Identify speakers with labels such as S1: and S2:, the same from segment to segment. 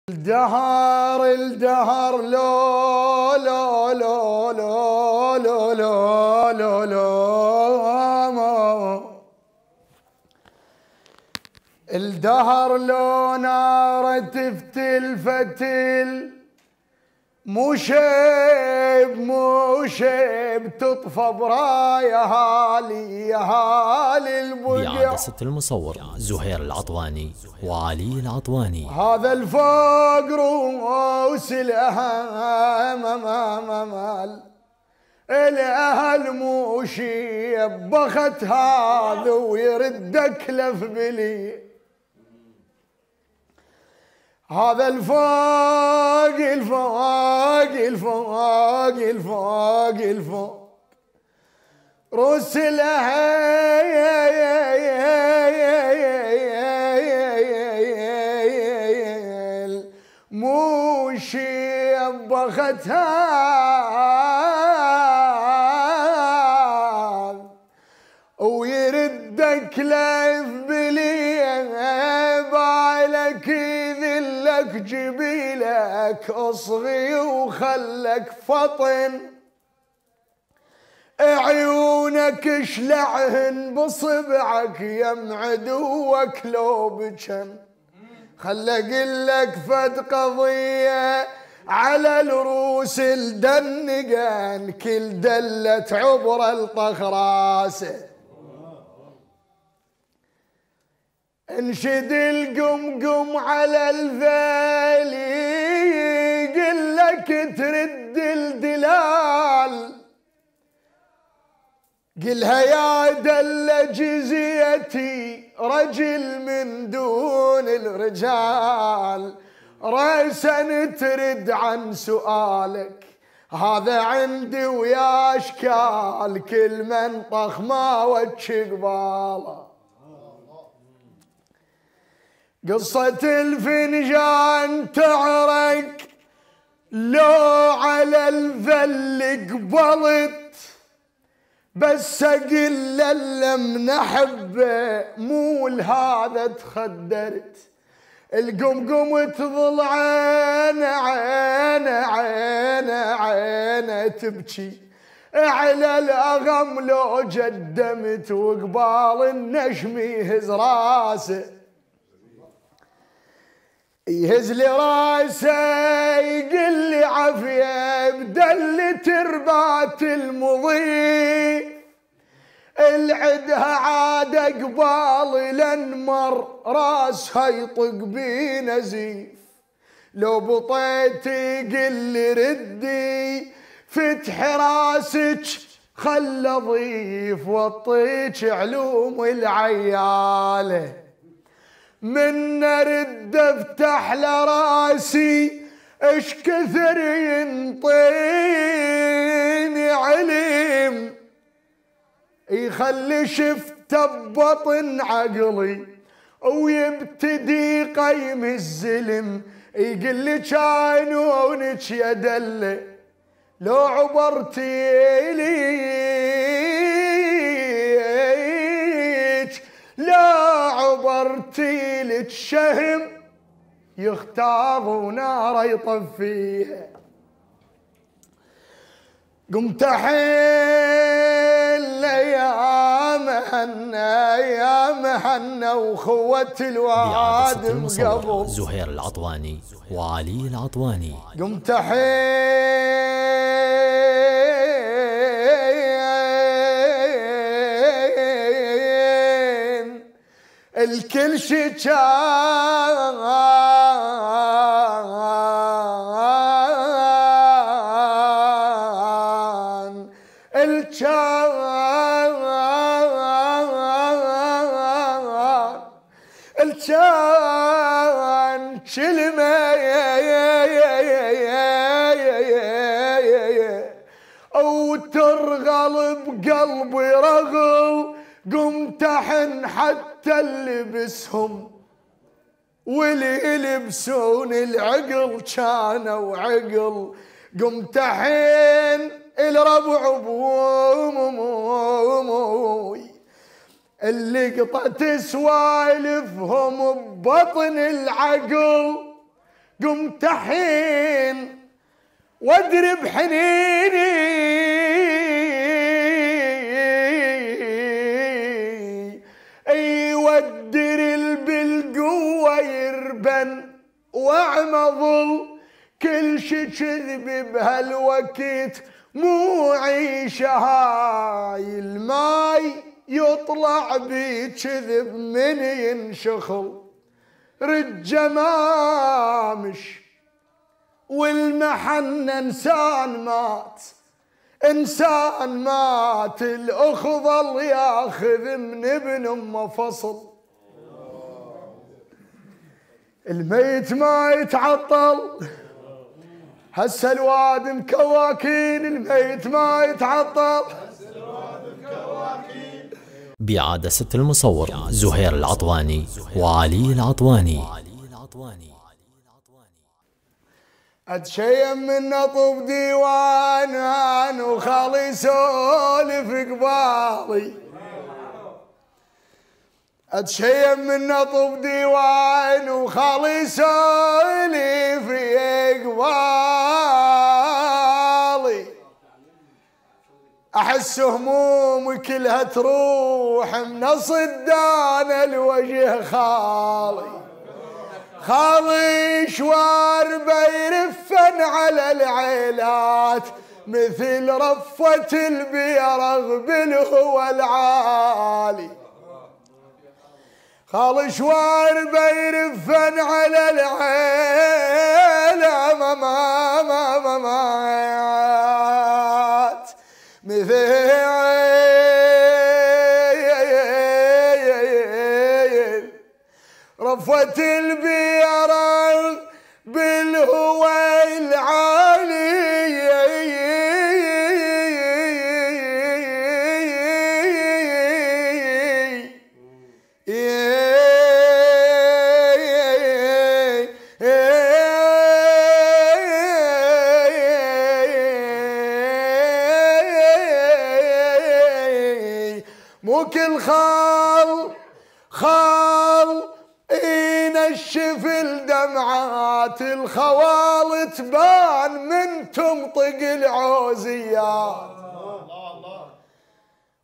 S1: الدهر لو لو لو لو لو لو لو لو الدهر لو نار تفتل فتل مو شيب تطفى برايا هالي يا هالي البقع.
S2: بعدسة المصور زهير العطواني وعلي العطواني.
S1: هذا الفقر وسلها الأهل مو شيب بخت هذا ويردك لف بلي. هذا الفوق رسلها مو شبختها ويردك لف بلي بالك يذلك جبيلك اصغي وخلك فطن عيونك اشلعهن بصبعك يم عدوك لو بجن. خل اقلك فد قضيه على الروس الدنقان كل دلت عبر الطخ راسه. انشد القمقم على الذيلي قلك ترد الدلال قلها يا دل جزيتي رجل من دون الرجال رأسا ترد عن سؤالك هذا عندي ويا اشكال كل من طخ ما وجه قباله. قصة الفنجان تعرق لو على الذل قبلت بس اقل لم نحبه مو لهذا تخدرت. القمقم تظل عينه تبكي على الاغم لو جدمت وقبال النجم يهز راسه يهز لي راسه يقل لي عافيه بدل تربات المضي العدها عاد قبال لن مر راسها يطق بي نزيف. لو بطيت يقل لي ردي فتح راسك خل ضيف وطيك علوم العياله من رد افتح لراسي اش كثر ينطيني علم يخلي شفت ببطن عقلي ويبتدي قيم الزلم يقل لي كانونك يا دله لو عبرتي ليك لا عبرتي لك شهم يختار نار يطفيها. قمت حيل يا مهنا وخوة الواد مقبل.
S2: زهير العطواني وعلي العطواني.
S1: قمت حيل الكل شكان الكان كلمة أو ترغل بقلبي رغل قمت أحن حتى لبسهم واللي يلبسون العقل كانوا عقل. قمت أحن الربع بوموي اللي قطعت سوالفهم ببطن العقل قمت حين وادري بحنيني يودر بالقوة يربن واعمضل كل شي كذب بهالوقت مو عيشة هاي الماي يطلع بي كذب من ينشخل رجمامش والمحن انسان مات الاخ ظل ياخذ من ابن امه فصل الميت ما يتعطل هسه الواد مكواكين الميت ما يتعطل
S2: بعدسة المصور زهير العطواني وعلي العطواني.
S1: اتشيم من نطب ديوان وخالي يسولف قبالي اتشيم من نطب ديوان وخالي يسولف قبالي احس همومي كلها تروح من صدان الوجه خالي شوار بيرفن على العيلات مثل رفة البيرغ بالهوى العالي خالي شوار بيرفن على العيلة ممات مثل رفة البيرغ بالهوى العالي مو كل خال ينشف الدمعات الخوال تبان من تمطق العوزيات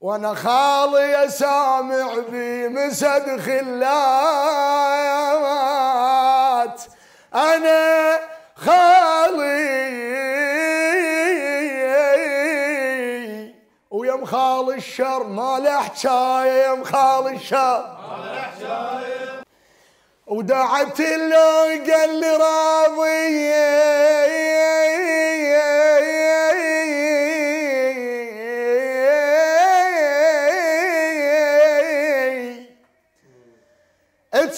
S1: وانا خالي سامع بي مسد خلات انا خالي ويا خالي الشر ما له حكايه يا خالي الشر ودعت له قال لي راضيه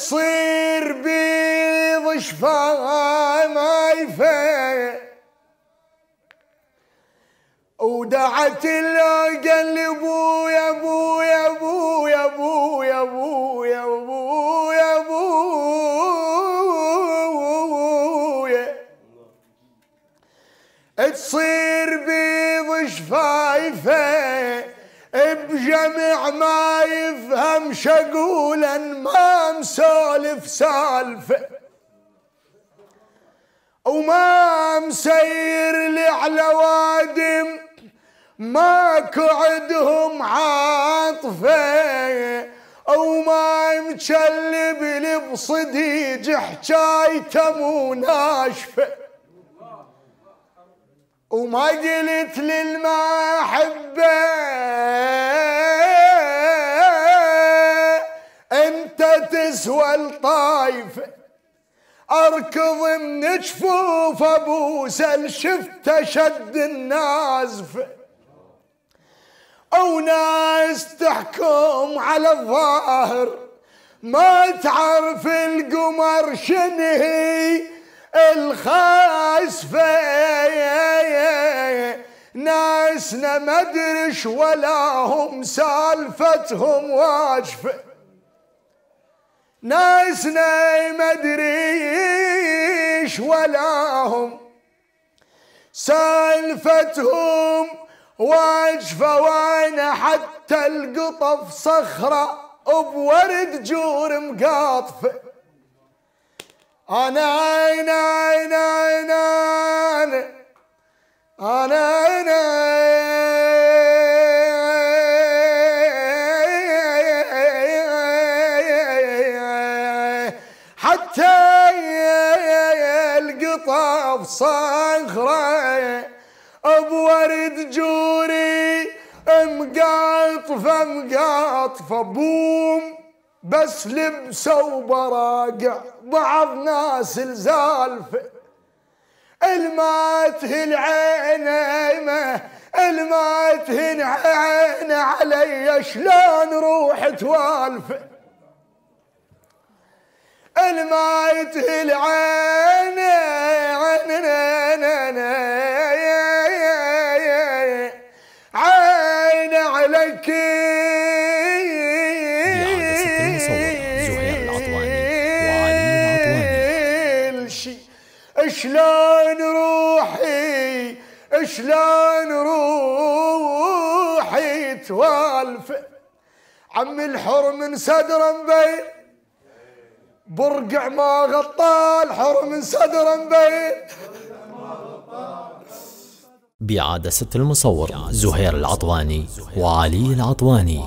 S1: تصير بيض شفاه ما يفيق ودعت له قال لي ابويا ابويا ابويا ابويا ابويا ابويا ابويا تصير بيض شفايفه بجمع ما يفهم شقولا ما مسولف سالفه وما مسير لي على وادم ماكو عندهم عاطفه وما مشلب لي بصديج حكايته مو ناشفه وما قلت للمحبه انت تسوى الطايفه اركض من جفوف ابوس شفته شد النازفه او ناس تحكم على الظاهر ما تعرف القمر شنهي الخاسفه ناسنا مدرش ولا هم سالفتهم واجفه ناسنا مدريش ولا هم سالفتهم واجفة وانا حتى القطف صخرة بورد جور مقاطفة حتى القطف صخرة بورد جوري مقاطفة بوم بس لبسوا براقع بعض ناس الزالفة الماتهن عينه الماتهن عينه علي شلون روح توالفه الماتهن عينه عين عليك
S2: زهير العطواني وعلي العطواني.
S1: شلون روحي توالف عم الحر من صدر مبين برقع ما غطى الحر من صدر مبين.
S2: بعدسة المصور زهير العطواني وعلي العطواني.